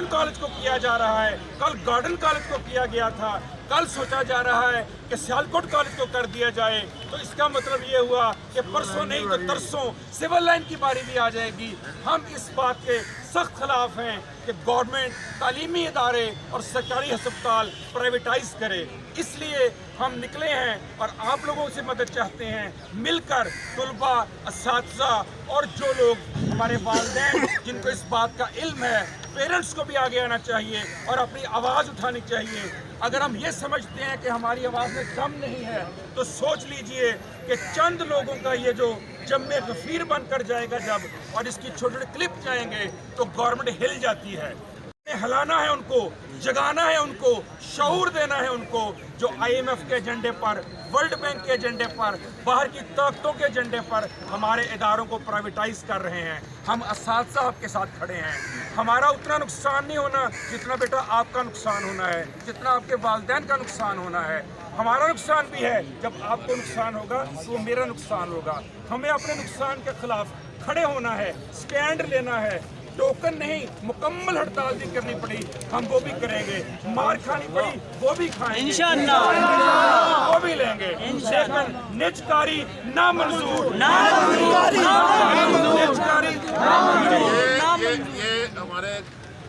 College को किया जा रहा है, कल गार्डन कॉलेज को किया गया था, कल सोचा जा रहा है कि सियालकोट कॉलेज को कर दिया जाए। तो इसका मतलब ये हुआ कि परसों नहीं तो तरसों सिविल लाइन की बारी भी आ जाएगी। हम इस बात के सख्त खिलाफ हैं कि गवर्नमेंट तालीमी इदारे और सरकारी अस्पताल प्राइवेटाइज करे। इसलिए हम निकले हैं और आप लोगों से मदद चाहते हैं, मिलकर तलबा, असातिज़ा और जो लोग हमारे वालिदैन जिनको इस बात का इल्म है, पेरेंट्स को भी आगे आना चाहिए और अपनी आवाज़ उठानी चाहिए। अगर हम ये समझते हैं कि हमारी आवाज़ में दम नहीं है तो सोच लीजिए कि चंद लोगों का ये जो जम्मे गफीर बनकर जाएगा जब, और इसकी छोटे छोटे क्लिप जाएंगे तो गवर्नमेंट हिल जाती है। हिलाना है उनको, जगाना है उनको, शऊर देना है उनको, जो IMF के एजेंडे पर, वर्ल्ड बैंक के एजेंडे पर, बाहर की ताकतों के एजेंडे पर हमारे इदारों को प्राइवेटाइज कर रहे हैं। हम असातिज़ा आपके साथ खड़े हैं। हमारा उतना नुकसान नहीं होना जितना बेटा आपका नुकसान होना है, जितना आपके वालिदैन का नुकसान होना है। हमारा नुकसान भी है, जब आपको नुकसान होगा तो वो मेरा नुकसान होगा। हमें अपने नुकसान के खिलाफ खड़े होना है, स्टैंड लेना है। टोकन नहीं, मुकम्मल हड़ताल भी करनी पड़ी हम वो भी करेंगे, मार खानी पड़ी वो भी खाएंगे इंशाअल्लाह, वो भी लेंगे। लेकिन निजकारी ना मंजूर, ये हमारे